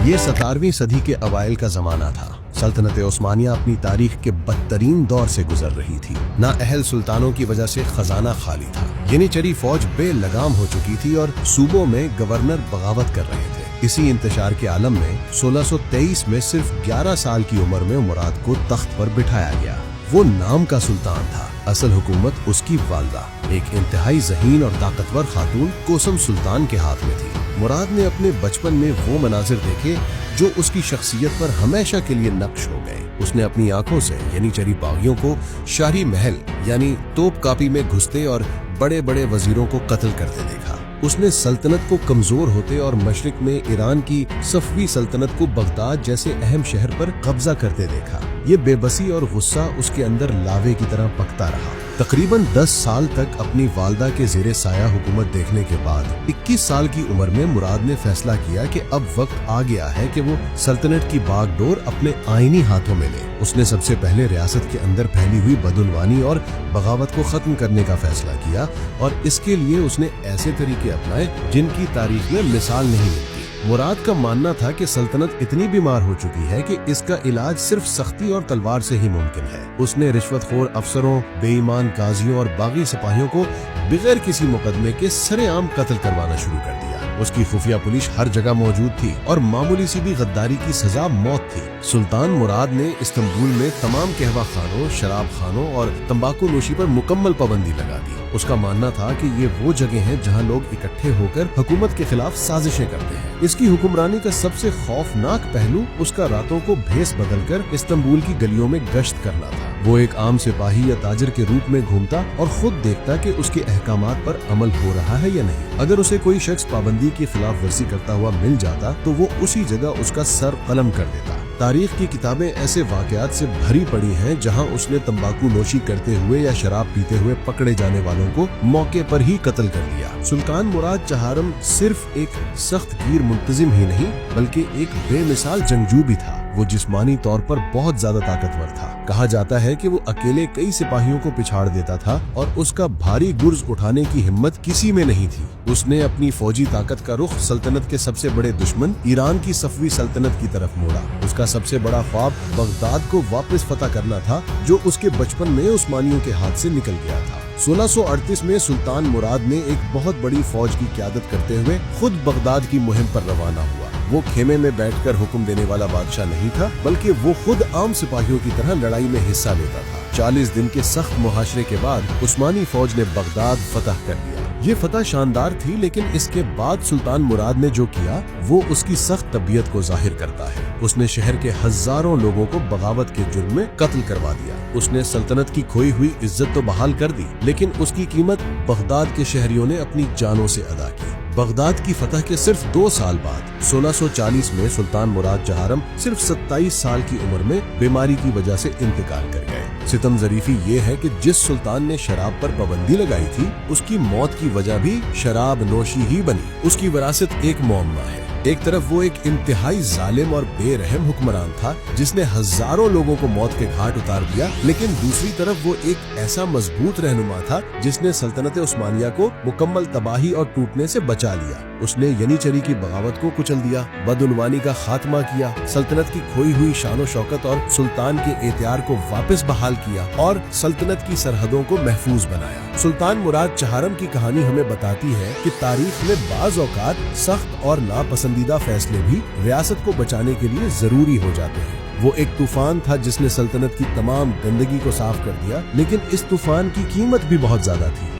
ये 17वीं सदी के अवाइल का जमाना था। सल्तनत उस्मानिया अपनी तारीख के बदतरीन दौर से गुजर रही थी। नाअहल सुल्तानों की वजह से खजाना खाली था। यनीचरी फौज बेलगाम हो चुकी थी और सूबों में गवर्नर बगावत कर रहे थे। इसी इंतशार के आलम में 1623 में सिर्फ 11 साल की उम्र में मुराद को तख्त पर बिठाया गया। वो नाम का सुल्तान था, असल हुकूमत उसकी वालदा, एक इंतहाई ज़हीन और ताकतवर खातून कोसम सुल्तान के हाथ में थी। मुराद ने अपने बचपन में वो मनाजिर देखे जो उसकी शख्सियत पर हमेशा के लिए नक्श हो गए। उसने अपनी आंखों से यनीचरी बागियों को शाही महल यानी तोप कापी में घुसते और बड़े बड़े वजीरों को कत्ल करते देखा। उसने सल्तनत को कमजोर होते और मशरिक में ईरान की सफवी सल्तनत को बगदाद जैसे अहम शहर पर कब्जा करते देखा। ये बेबसी और गुस्सा उसके अंदर लावे की तरह पकता रहा। तकरीबन 10 साल तक अपनी वालदा के ज़ेरे साया हुकूमत देखने के बाद 21 साल की उम्र में मुराद ने फैसला किया कि अब वक्त आ गया है कि वो सल्तनत की बागडोर अपने आईनी हाथों में ले। उसने सबसे पहले रियासत के अंदर फैली हुई बदउनवानी और बगावत को खत्म करने का फैसला किया और इसके लिए उसने ऐसे तरीके अपनाए जिनकी तारीख में मिसाल नहीं मिलती। मुराद का मानना था कि सल्तनत इतनी बीमार हो चुकी है कि इसका इलाज सिर्फ सख्ती और तलवार से ही मुमकिन है। उसने रिश्वतखोर अफसरों, बेईमान काजियों और बागी सिपाहियों को बगैर किसी मुकदमे के सरेआम कत्ल करवाना शुरू कर दिया। उसकी खुफिया पुलिस हर जगह मौजूद थी और मामूली सी भी गद्दारी की सजा मौत थी। सुल्तान मुराद ने इस्तांबुल में तमाम कहवा खानों, शराब खानों और तंबाकू नोशी पर मुकम्मल पाबंदी लगा दी। उसका मानना था कि ये वो जगह हैं जहां लोग इकट्ठे होकर हुकूमत के खिलाफ साजिशें करते हैं। इसकी हुक्मरानी का सबसे खौफनाक पहलू उसका रातों को भेस बदलकर इस्तांबुल की गलियों में गश्त करना था। वो एक आम सिपाही या ताजिर के रूप में घूमता और खुद देखता कि उसके अहकामात पर अमल हो रहा है या नहीं। अगर उसे कोई शख्स पाबंदी की खिलाफ वर्जी करता हुआ मिल जाता तो वो उसी जगह उसका सर कलम कर देता। तारीख की किताबें ऐसे वाकयात से भरी पड़ी हैं जहां उसने तंबाकू नोशी करते हुए या शराब पीते हुए पकड़े जाने वालों को मौके पर ही कत्ल कर दिया। सुल्तान मुराद चहारम सिर्फ एक सख्त गिर मुंतजिम ही नहीं बल्कि एक बेमिसाल जंगजू भी था। वो जिस्मानी तौर पर बहुत ज्यादा ताकतवर था। कहा जाता है कि वो अकेले कई सिपाहियों को पिछाड़ देता था और उसका भारी गुर्ज उठाने की हिम्मत किसी में नहीं थी। उसने अपनी फौजी ताकत का रुख सल्तनत के सबसे बड़े दुश्मन ईरान की सफवी सल्तनत की तरफ मोड़ा। उसका सबसे बड़ा ख्वाब बगदाद को वापस फतह करना था जो उसके बचपन में उस्मानियों के हाथ से निकल गया था। 1638 में सुल्तान मुराद ने एक बहुत बड़ी फौज की क़यादत करते हुए खुद बगदाद की मुहिम पर रवाना हुआ। वो खेमे में बैठकर हुक्म देने वाला बादशाह नहीं था बल्कि वो खुद आम सिपाहियों की तरह लड़ाई में हिस्सा लेता था। 40 दिन के सख्त मुहाशरे के बाद उस्मानी फौज ने बगदाद फतह कर लिया। ये फतह शानदार थी लेकिन इसके बाद सुल्तान मुराद ने जो किया वो उसकी सख्त तबीयत को जाहिर करता है। उसने शहर के हजारों लोगों को बगावत के जुर्म में कत्ल करवा दिया। उसने सल्तनत की खोई हुई इज्जत तो बहाल कर दी लेकिन उसकी कीमत बगदाद के शहरियों ने अपनी जानों से अदा की। बगदाद की फतह के सिर्फ 2 साल बाद 1640 में सुल्तान मुराद चहारम सिर्फ 27 साल की उम्र में बीमारी की वजह से इंतकाल कर गए। सितम ज़रीफ़ी ये है कि जिस सुल्तान ने शराब पर पाबंदी लगाई थी उसकी मौत की वजह भी शराब नोशी ही बनी। उसकी विरासत एक मुअम्मा है। एक तरफ वो एक इंतहाई जालिम और बेरहम हुक्मरान था जिसने हजारों लोगों को मौत के घाट उतार दिया, लेकिन दूसरी तरफ वो एक ऐसा मजबूत रहनुमा था जिसने सल्तनत उस्मानिया को मुकम्मल तबाही और टूटने से बचा लिया। उसने यनीचरी की बगावत को कुचल दिया, बदउनवानी का खात्मा किया, सल्तनत की खोई हुई शानो शौकत और सुल्तान के एतियार को वापस बहाल किया और सल्तनत की सरहदों को महफूज बनाया। सुल्तान मुराद चहारम की कहानी हमें बताती है कि तारीख में बाज़ औक़ात सख्त और नापसंदीदा फैसले भी रियासत को बचाने के लिए जरूरी हो जाते हैं। वो एक तूफान था जिसने सल्तनत की तमाम गंदगी को साफ कर दिया, लेकिन इस तूफान की कीमत भी बहुत ज्यादा थी।